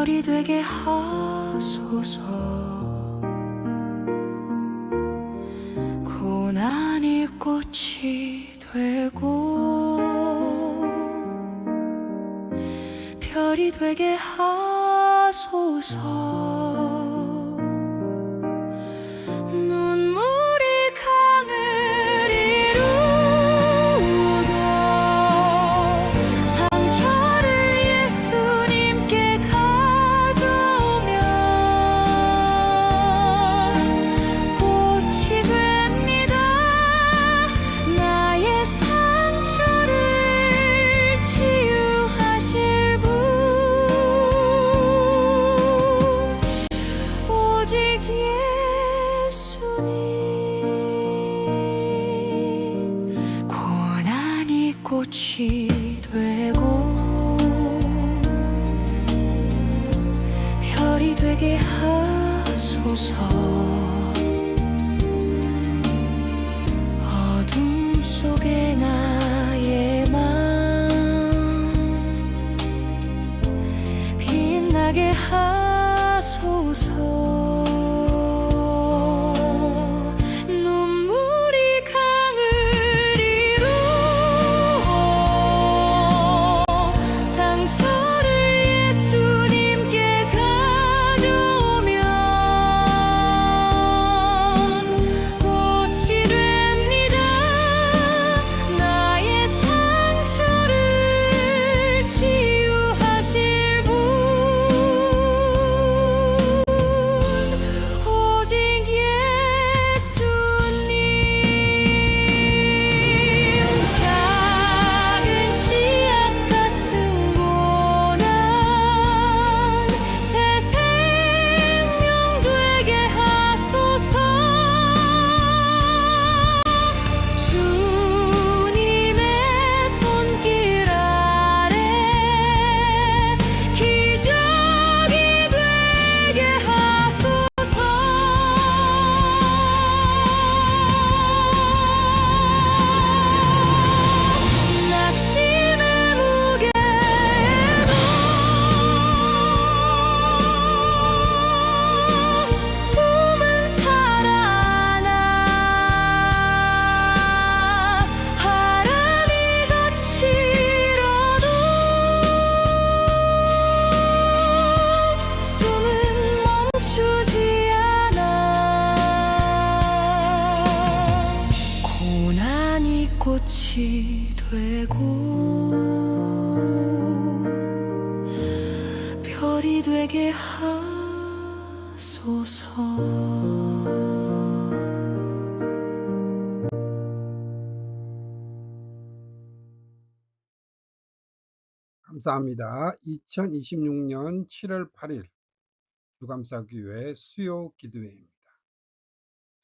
별이 되게 하소서. 고난이 꽃이 되고 별이 되게 하소서. 눈물이 강을 이루고 상처를 예수님께 가져오면 꽃이 됩니다. 나의 상처를 치유하실 분, 오직 예수님. 고난이 꽃이 되고 별이 되게 하소서. 어둠 속에 나의 맘 빛나게 하소서. 눈물이 강을 이루어 상처를 예수님께 가져오면 꽃이 됩니다. 나의 상처를 치유하실 분, 오직 예수님. 작은 씨앗 같은 고난 새 생명 되게 하소서. 주님의 손길 아래 기적이 되게 하소서. 낙심의 무게도 꿈은 살아나 바람이 거칠어도 숨은 멈추지 않아. 고난이 꽃이 되고 별이 되게 하소서. 감사합니다. 2026년 7월 8일 주감사교회 수요 기도회입니다.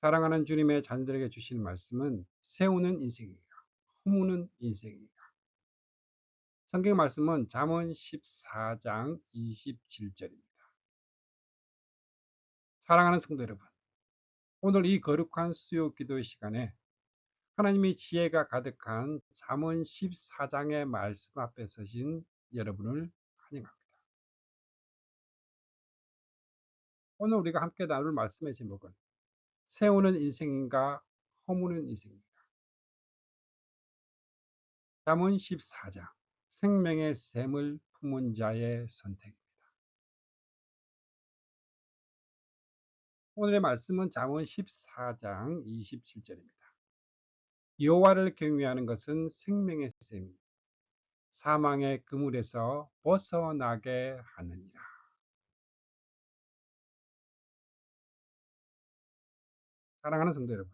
사랑하는 주님의 자녀들에게 주신 말씀은 세우는 인생이다, 허무는 인생이다. 성경 말씀은 잠언 14장 27절입니다. 사랑하는 성도 여러분, 오늘 이 거룩한 수요 기도의 시간에 하나님의 지혜가 가득한 잠언 14장의 말씀 앞에 서신 여러분을 환영합니다. 오늘 우리가 함께 나눌 말씀의 제목은 세우는 인생인가 허무는 인생인가. 잠언 14장 생명의 샘을 품은 자의 선택입니다. 오늘의 말씀은 잠언 14장 27절입니다. 여호와를 경외하는 것은 생명의 샘이 사망의 그물에서 벗어나게 하느니라. 사랑하는 성도 여러분,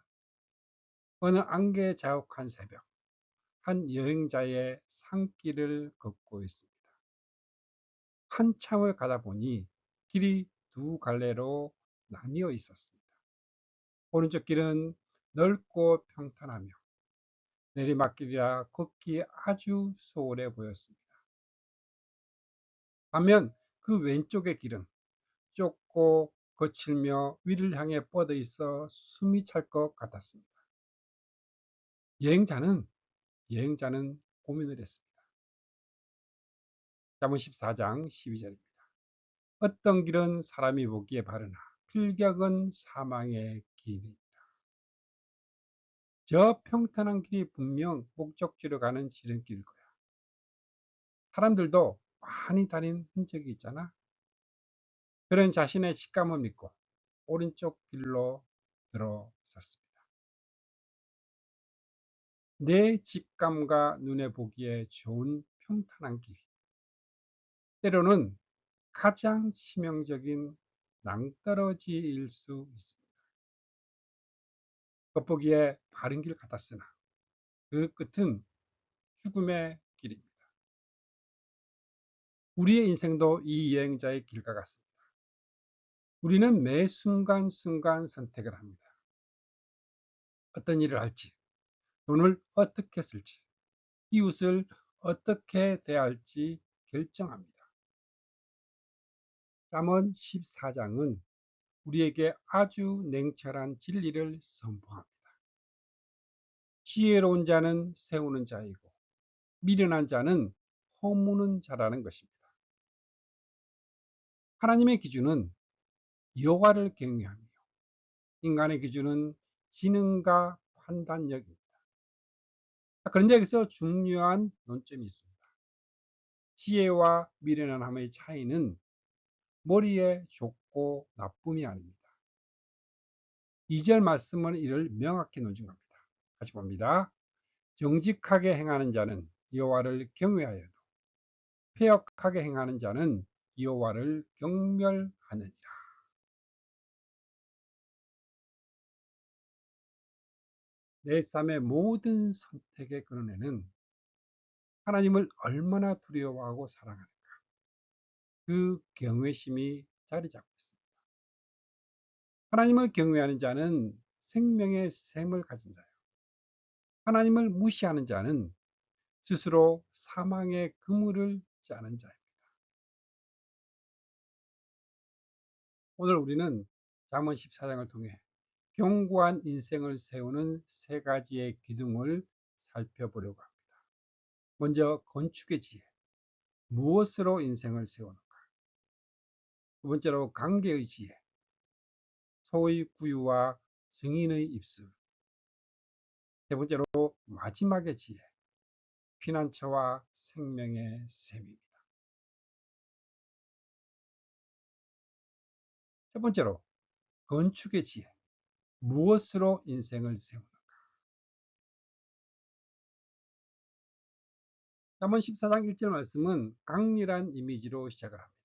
어느 안개 자욱한 새벽, 한 여행자의 산길을 걷고 있습니다. 한참을 가다 보니 길이 두 갈래로 나뉘어 있었습니다. 오른쪽 길은 넓고 평탄하며 내리막길이라 걷기 아주 수월해 보였습니다. 반면 그 왼쪽의 길은 좁고 거칠며 위를 향해 뻗어 있어 숨이 찰 것 같았습니다. 여행자는 고민을 했습니다. 잠언 14장 12절입니다. 어떤 길은 사람이 보기에 바르나 필경은 사망의 길이다. 저 평탄한 길이 분명 목적지로 가는 지름길일 거야. 사람들도 많이 다닌 흔적이 있잖아. 그런 자신의 직감을 믿고 오른쪽 길로 들어섰습니다. 내 직감과 눈에 보기에 좋은 평탄한 길. 때로는 가장 치명적인 낭떠러지일 수 있습니다. 겉보기에 바른 길 같았으나 그 끝은 죽음의 길입니다. 우리의 인생도 이 여행자의 길과 같습니다. 우리는 매 순간순간 선택을 합니다. 어떤 일을 할지, 돈을 어떻게 쓸지, 이웃을 어떻게 대할지 결정합니다. 잠언 14장은 우리에게 아주 냉철한 진리를 선포합니다. 지혜로운 자는 세우는 자이고 미련한 자는 허무는 자라는 것입니다. 하나님의 기준은 여호와를 경외하며 인간의 기준은 지능과 판단력입니다. 그런데 여기서 중요한 논점이 있습니다. 지혜와 미련함의 차이는 머리에 좋고 나쁨이 아닙니다. 2절 말씀은 이를 명확히 논증합니다. 같이 봅니다. 정직하게 행하는 자는 여호와를 경외하여도 패역하게 행하는 자는 여호와를 경멸하느니라. 내 삶의 모든 선택의 근원에는 하나님을 얼마나 두려워하고 사랑하는가, 그 경외심이 자리 잡고 있습니다. 하나님을 경외하는 자는 생명의 샘을 가진 자요. 하나님을 무시하는 자는 스스로 사망의 그물을 짜는 자입니다. 오늘 우리는 잠언 14장을 통해 견고한 인생을 세우는 세 가지의 기둥을 살펴보려고 합니다. 먼저 건축의 지혜, 무엇으로 인생을 세우는가. 두 번째로 관계의 지혜, 소의 구유와 증인의 입술. 세 번째로 마지막의 지혜, 피난처와 생명의 샘입니다. 첫 번째로 건축의 지혜, 무엇으로 인생을 세우는가. 잠언 14장 1절 말씀은 강렬한 이미지로 시작을 합니다.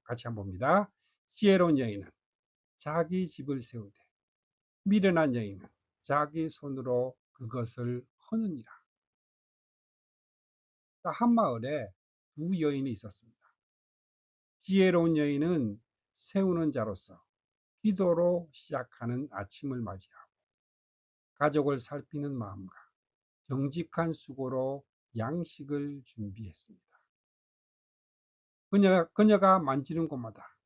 같이 한번 봅니다. 지혜로운 여인은 자기 집을 세우되 미련한 여인은 자기 손으로 그것을 허느니라. 한 마을에 두 여인이 있었습니다. 지혜로운 여인은 세우는 자로서 기도로 시작하는 아침을 맞이하고 가족을 살피는 마음과 정직한 수고로 양식을 준비했습니다. 그녀가 만지는 곳마다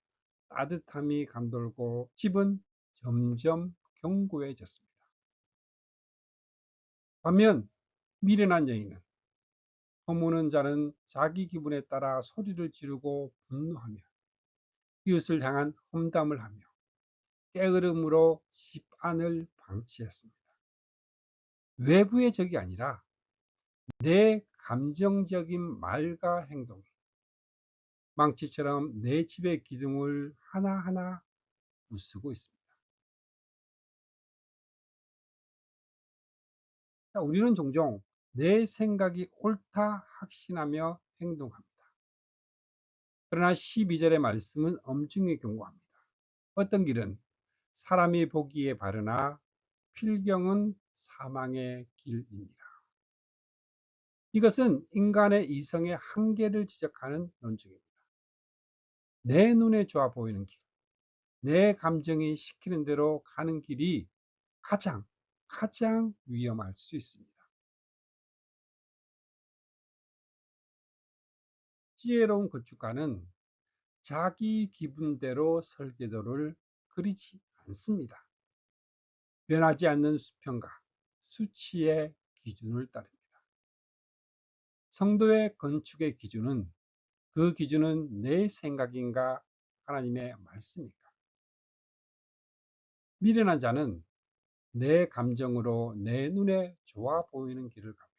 따뜻함이 감돌고 집은 점점 견고해졌습니다. 반면 미련한 여인은, 허무는 자는 자기 기분에 따라 소리를 지르고 분노하며 이웃을 향한 험담을 하며 게으름으로 집 안을 방치했습니다. 외부의 적이 아니라 내 감정적인 말과 행동이 망치처럼 내 집의 기둥을 하나하나 부수고 있습니다. 우리는 종종 내 생각이 옳다 확신하며 행동합니다. 그러나 12절의 말씀은 엄중히 경고합니다. 어떤 길은 사람이 보기에 바르나 필경은 사망의 길이니라. 이것은 인간의 이성의 한계를 지적하는 논증입니다. 내 눈에 좋아 보이는 길, 내 감정이 시키는 대로 가는 길이 가장 위험할 수 있습니다. 지혜로운 건축가는 자기 기분대로 설계도를 그리지 않습니다. 변하지 않는 수평과 수치의 기준을 따릅니다. 성도의 건축의 기준은 그 기준은 내 생각인가 하나님의 말씀인가? 미련한 자는 내 감정으로 내 눈에 좋아 보이는 길을 갑니다.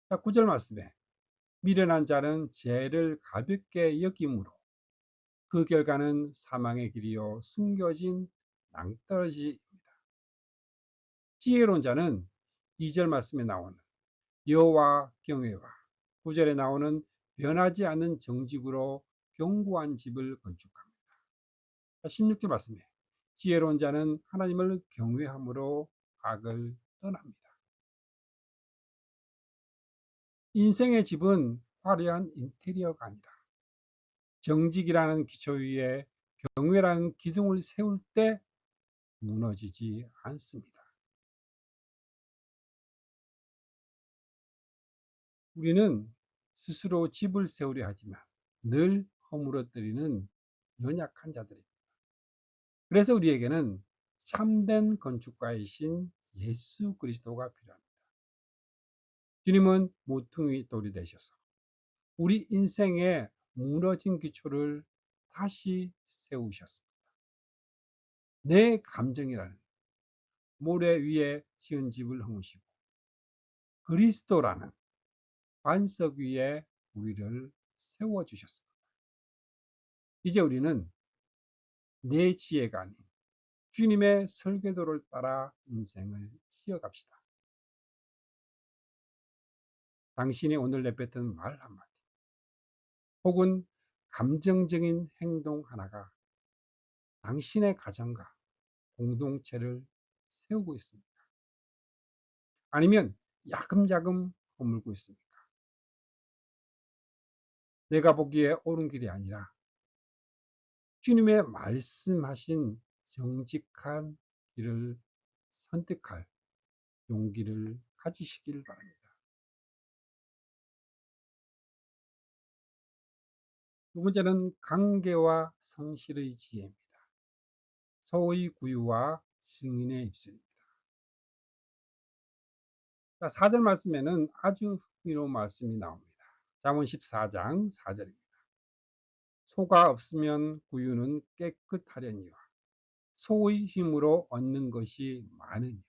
자, 9절 말씀에 미련한 자는 죄를 가볍게 여김으로 그 결과는 사망의 길이요 숨겨진 낭떠러지입니다. 지혜로운 자는 2절 말씀에 나오는 여호와 경외와 9절에 나오는 변하지 않는 정직으로 견고한 집을 건축합니다. 16절 말씀에 지혜로운 자는 하나님을 경외함으로 악을 떠납니다. 인생의 집은 화려한 인테리어가 아니라 정직이라는 기초 위에 경외라는 기둥을 세울 때 무너지지 않습니다. 우리는 스스로 집을 세우려 하지만 늘 허물어뜨리는 연약한 자들입니다. 그래서 우리에게는 참된 건축가이신 예수 그리스도가 필요합니다. 주님은 모퉁이 돌이 되셔서 우리 인생의 무너진 기초를 다시 세우셨습니다. 내 감정이라는 모래 위에 지은 집을 허무시고 그리스도라는 반석 위에 우리를 세워주셨습니다. 이제 우리는 내 지혜가 아닌 주님의 설계도를 따라 인생을 지어갑시다. 당신이 오늘 내뱉은 말 한마디 혹은 감정적인 행동 하나가 당신의 가정과 공동체를 세우고 있습니까? 아니면 야금야금 허물고 있습니까? 내가 보기에 옳은 길이 아니라 주님의 말씀하신 정직한 길을 선택할 용기를 가지시길 바랍니다. 두 번째는 관계와 성실의 지혜입니다. 소의 구유와 증인의 입술입니다. 4절 말씀에는 아주 흥미로운 말씀이 나옵니다. 잠언 14장 4절입니다. 소가 없으면 구유는 깨끗하려니와 소의 힘으로 얻는 것이 많으니라.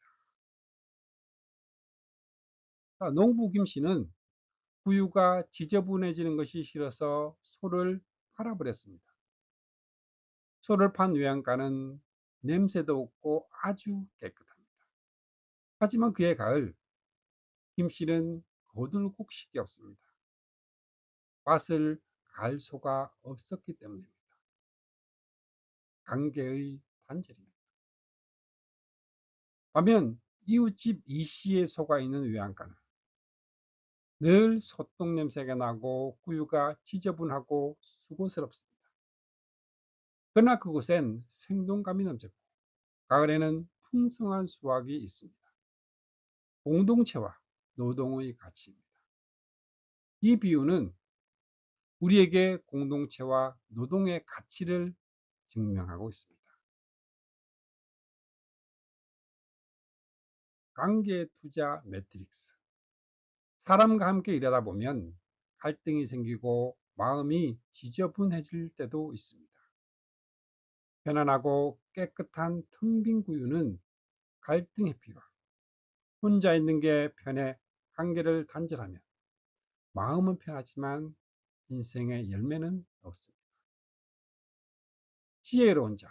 농부 김씨는 구유가 지저분해지는 것이 싫어서 소를 팔아버렸습니다. 소를 판 외양간은 냄새도 없고 아주 깨끗합니다. 하지만 그해 가을 김씨는 거들곡식이 없습니다. 밭을 갈 소가 없었기 때문입니다. 관계의 단절입니다. 반면 이웃집 이씨의 소가 있는 외양간은 늘 소똥 냄새가 나고 구유가 지저분하고 수고스럽습니다. 그러나 그곳엔 생동감이 넘쳤고 가을에는 풍성한 수확이 있습니다. 공동체와 노동의 가치입니다. 이 비유는 우리에게 공동체와 노동의 가치를 증명하고 있습니다. 관계 투자 매트릭스. 사람과 함께 일하다 보면 갈등이 생기고 마음이 지저분해질 때도 있습니다. 편안하고 깨끗한 텅 빈 구유는 갈등 회피와 혼자 있는 게 편해 관계를 단절하면 마음은 편하지만 인생의 열매는 없습니다. 지혜로운 자,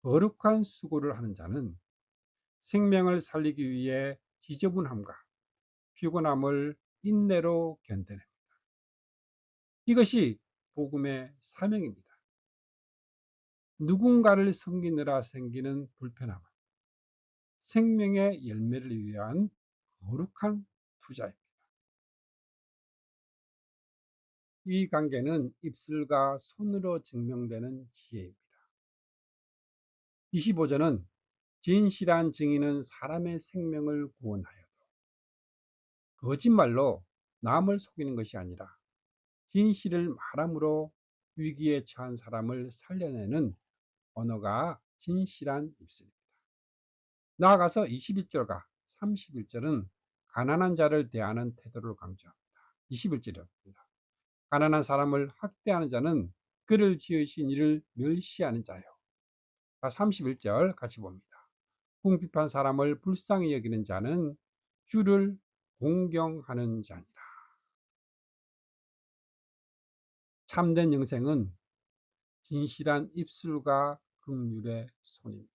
거룩한 수고를 하는 자는 생명을 살리기 위해 지저분함과 피곤함을 인내로 견뎌냅니다. 이것이 복음의 사명입니다. 누군가를 섬기느라 생기는 불편함은 생명의 열매를 위한 거룩한 투자입니다. 이 관계는 입술과 손으로 증명되는 지혜입니다. 25절은 진실한 증인은 사람의 생명을 구원하여도 거짓말로 남을 속이는 것이 아니라 진실을 말함으로 위기에 처한 사람을 살려내는 언어가 진실한 입술입니다. 나아가서 21절과 31절은 가난한 자를 대하는 태도를 강조합니다. 21절입니다. 가난한 사람을 학대하는 자는 그를 지으신 이를 멸시하는 자요. 31절 같이 봅니다. 궁핍한 사람을 불쌍히 여기는 자는 주를 공경하는 자니라. 참된 영생은 진실한 입술과 긍휼의 손입니다.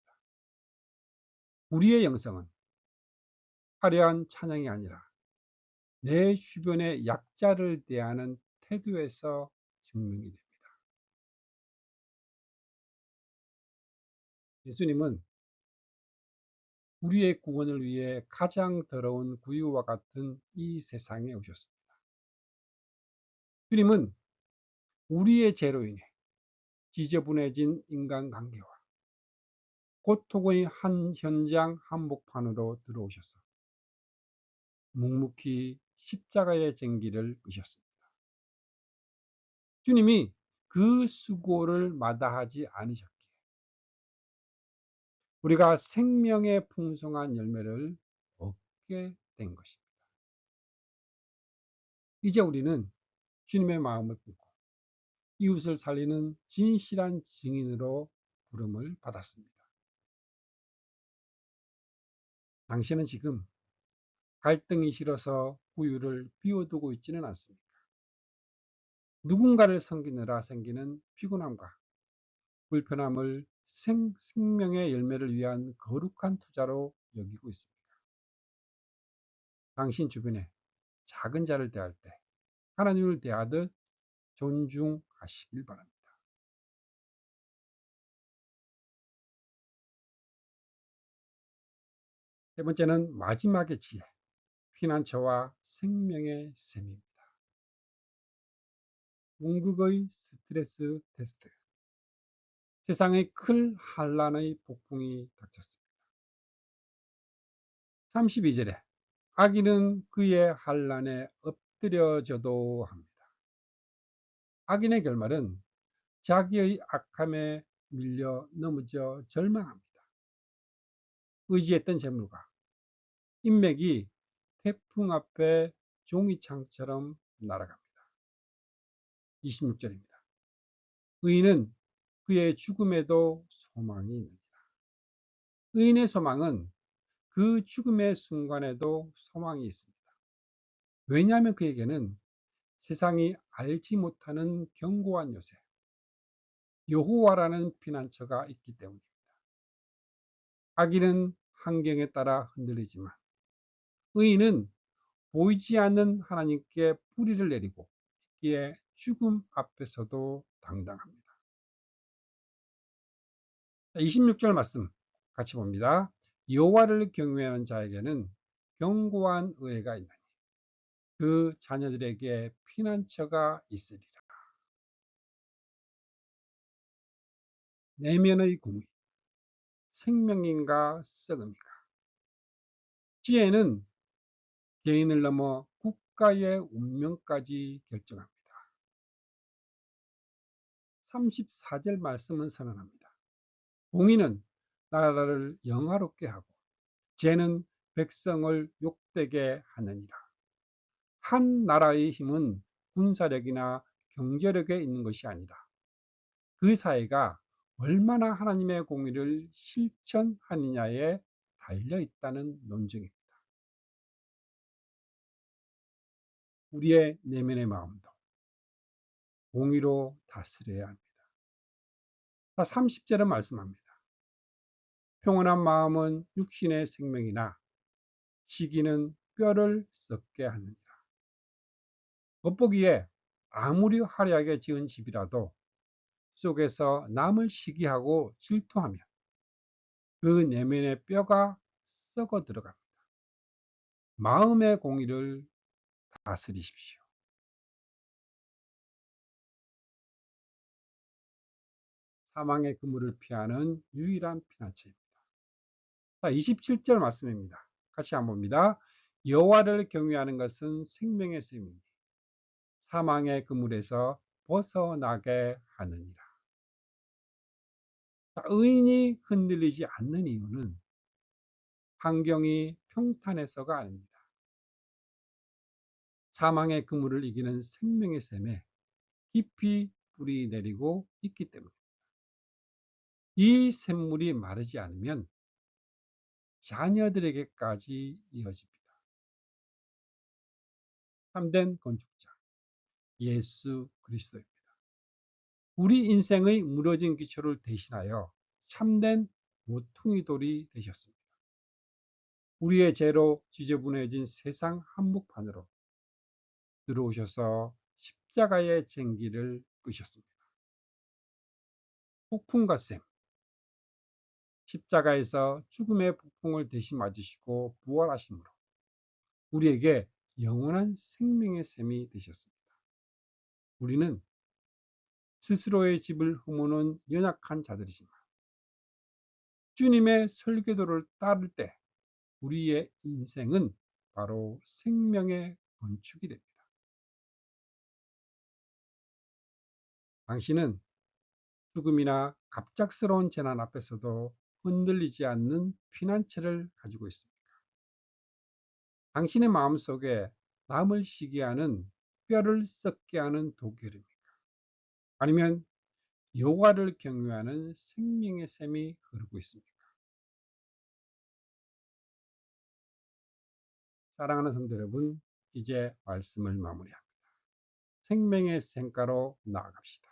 우리의 영성은 화려한 찬양이 아니라 내 주변의 약자를 대하는 태도에서 증명이 됩니다. 예수님은 우리의 구원을 위해 가장 더러운 구유와 같은 이 세상에 오셨습니다. 주님은 우리의 죄로 인해 지저분해진 인간관계와 고통의 한 현장 한복판으로 들어오셔서 묵묵히 십자가의 쟁기를 지셨습니다. 주님이 그 수고를 마다하지 않으셨기에 우리가 생명의 풍성한 열매를 얻게 된 것입니다. 이제 우리는 주님의 마음을 품고 이웃을 살리는 진실한 증인으로 부름을 받았습니다. 당신은 지금 갈등이 싫어서 구유를 비워두고 있지는 않습니까? 누군가를 섬기느라 생기는 피곤함과 불편함을 생명의 열매를 위한 거룩한 투자로 여기고 있습니다. 당신 주변에 작은 자를 대할 때 하나님을 대하듯 존중하시길 바랍니다. 세 번째는 마지막의 지혜, 피난처와 생명의 셈입니다. 공극의 스트레스 테스트. 세상의 큰 환란의 폭풍이 닥쳤습니다. 32절에 악인은 그의 환란에 엎드려져도 합니다. 악인의 결말은 자기의 악함에 밀려 넘어져 절망합니다. 의지했던 재물과 인맥이 태풍 앞에 종이창처럼 날아갑니다. 26절입니다. 의인은 그의 죽음에도 소망이 있느니라. 의인의 소망은 그 죽음의 순간에도 소망이 있습니다. 왜냐하면 그에게는 세상이 알지 못하는 견고한 요새, 여호와라는 피난처가 있기 때문입니다. 악인은 환경에 따라 흔들리지만 의인은 보이지 않는 하나님께 뿌리를 내리고 있기에 죽음 앞에서도 당당합니다. 26절 말씀 같이 봅니다. 여호와를 경외하는 자에게는 견고한 의뢰가 있나니 그 자녀들에게 피난처가 있으리라. 내면의 공의, 생명인가 썩음인가. 지혜는 개인을 넘어 국가의 운명까지 결정합니다. 34절 말씀은 선언합니다. 공의는 나라를 영화롭게 하고 죄는 백성을 욕되게 하느니라. 한 나라의 힘은 군사력이나 경제력에 있는 것이 아니라 그 사회가 얼마나 하나님의 공의를 실천하느냐에 달려 있다는 논증입니다. 우리의 내면의 마음도 공의로 다스려야 합니다. 30절은 말씀합니다. 평온한 마음은 육신의 생명이나 시기는 뼈를 썩게 하느니라. 겉보기에 아무리 화려하게 지은 집이라도 속에서 남을 시기하고 질투하면 그 내면의 뼈가 썩어 들어갑니다. 마음의 공의를 다스리십시오. 사망의 그물을 피하는 유일한 피난처입니다. 27절 말씀입니다. 같이 한번 봅니다. 여호와를 경외하는 것은 생명의 셈이니 사망의 그물에서 벗어나게 하느니라. 의인이 흔들리지 않는 이유는 환경이 평탄해서가 아닙니다. 사망의 그물을 이기는 생명의 셈에 깊이 뿌리 내리고 있기 때문입니다. 이 샘물이 마르지 않으면 자녀들에게까지 이어집니다. 참된 건축자 예수 그리스도입니다. 우리 인생의 무너진 기초를 대신하여 참된 모퉁이 돌이 되셨습니다. 우리의 죄로 지저분해진 세상 한복판으로 들어오셔서 십자가의 쟁기를 끄셨습니다. 폭풍과 샘, 십자가에서 죽음의 폭풍을 대신 맞으시고 부활하심으로 우리에게 영원한 생명의 샘이 되셨습니다. 우리는 스스로의 집을 허무는 연약한 자들이지만 주님의 설계도를 따를 때 우리의 인생은 바로 생명의 건축이 됩니다. 당신은 죽음이나 갑작스러운 재난 앞에서도 흔들리지 않는 피난처를 가지고 있습니다. 당신의 마음속에 남을 시기하는 뼈를 썩게 하는 독결입니까? 아니면 여호와를 경외하는 생명의 샘이 흐르고 있습니까? 사랑하는 성도 여러분, 이제 말씀을 마무리합니다. 생명의 샘가로 나아갑시다.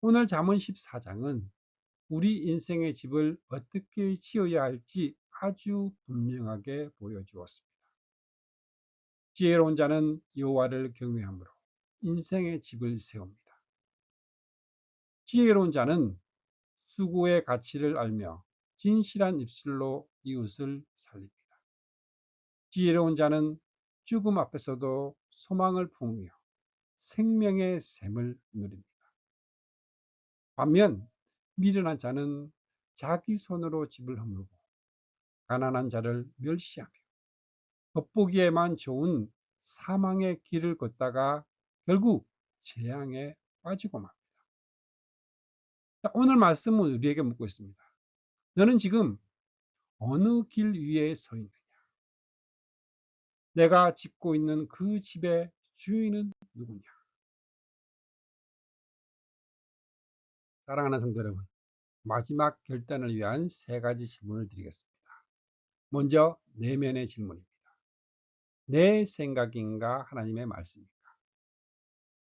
오늘 잠언 14장은 우리 인생의 집을 어떻게 지어야 할지 아주 분명하게 보여주었습니다. 지혜로운 자는 여호와를 경외함으로 인생의 집을 세웁니다. 지혜로운 자는 수고의 가치를 알며 진실한 입술로 이웃을 살립니다. 지혜로운 자는 죽음 앞에서도 소망을 품으며 생명의 샘을 누립니다. 반면 미련한 자는 자기 손으로 집을 허물고 가난한 자를 멸시하며 겉보기에만 좋은 사망의 길을 걷다가 결국 재앙에 빠지고 맙니다. 오늘 말씀은 우리에게 묻고 있습니다. 너는 지금 어느 길 위에 서 있느냐? 내가 짓고 있는 그 집의 주인은 누구냐? 사랑하는 성도 여러분, 마지막 결단을 위한 3가지 질문을 드리겠습니다. 먼저 내면의 질문입니다. 내 생각인가 하나님의 말씀입니까?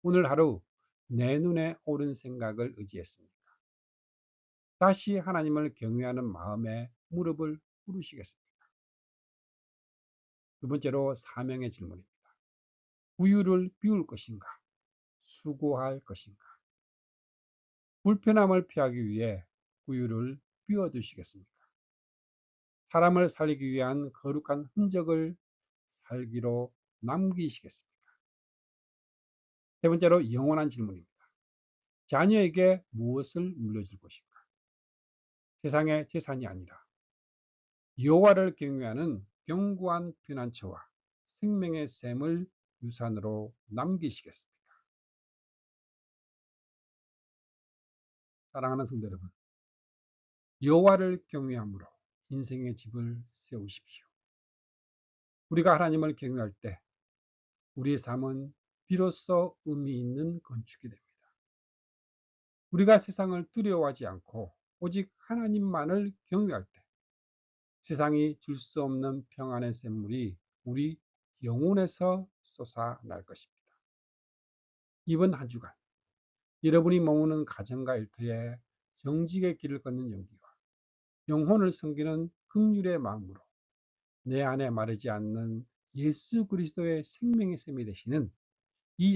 오늘 하루 내 눈에 옳은 생각을 의지했습니까? 다시 하나님을 경외하는 마음에 무릎을 꿇으시겠습니까? 두 번째로 사명의 질문입니다. 부유를 비울 것인가? 수고할 것인가? 불편함을 피하기 위해 부유를 비워두시겠습니까? 사람을 살리기 위한 거룩한 흔적을 살기로 남기시겠습니까? 세 번째로 영원한 질문입니다. 자녀에게 무엇을 물려줄 것인가? 세상의 재산이 아니라 여호와를 경외하는 견고한 피난처와 생명의 샘을 유산으로 남기시겠습니까? 사랑하는 성도 여러분, 여호와를 경외함으로 인생의 집을 세우십시오. 우리가 하나님을 경외할 때 우리의 삶은 비로소 의미 있는 건축이 됩니다. 우리가 세상을 두려워하지 않고 오직 하나님만을 경외할 때 세상이 줄 수 없는 평안의 샘물이 우리 영혼에서 솟아날 것입니다. 이번 한 주간 여러분이 머무는 가정과 일터에 정직의 길을 걷는 용기와 영혼을 섬기는 긍휼의 마음으로 내 안에 마르지 않는 예수 그리스도의 생명의 샘이 되시는 이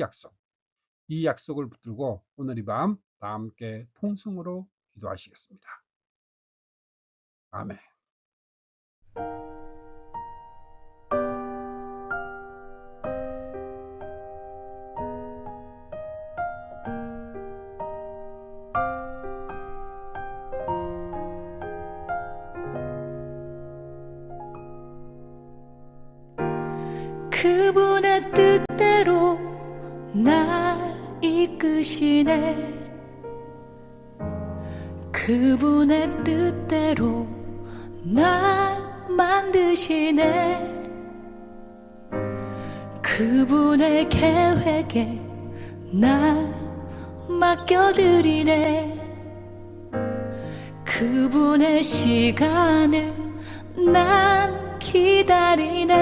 약속을 붙들고 오늘 이 밤 다 함께 통성으로 기도하시겠습니다. 아멘. 그분의 뜻대로 날 이끄시네. 그분의 뜻대로 날 만드시네. 그분의 계획에 날 맡겨드리네. 그분의 시간을 난 기다리네.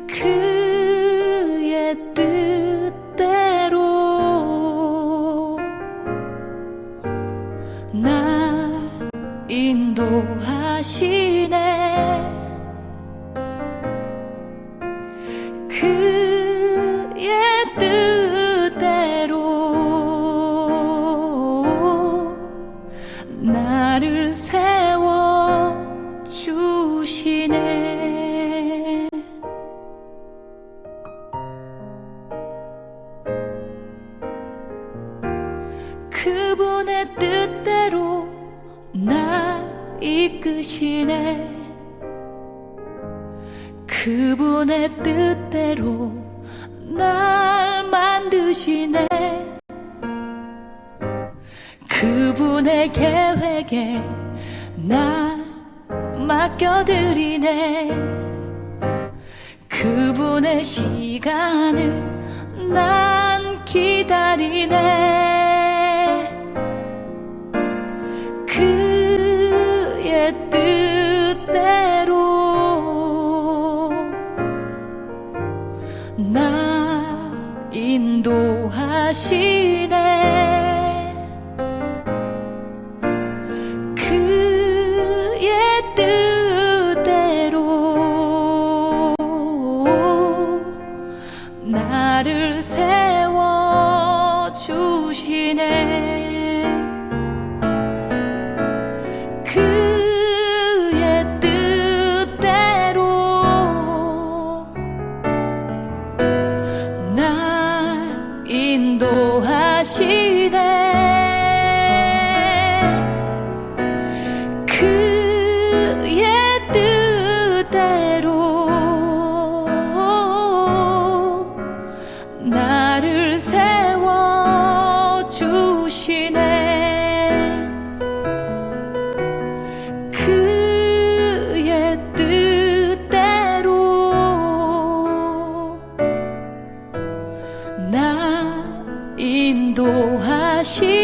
그의 뜻대로 날 인도하시네. 그의 뜻대로 나를 세워 주시네. 그분의 뜻대로 날 이끄시네. 그분의 뜻대로 날 만드시네. 그분의 계획에 날 맡겨드리네. 그분의 시간을 난 기다리네. 그의 뜻대로 날 인도하시네. 그의 뜻대로 나를 세워 주시네. 그의 뜻대로 날 인도하시네. 그의 뜻대로 나를 세워 주시네. 그의 뜻대로 날 인도하시네.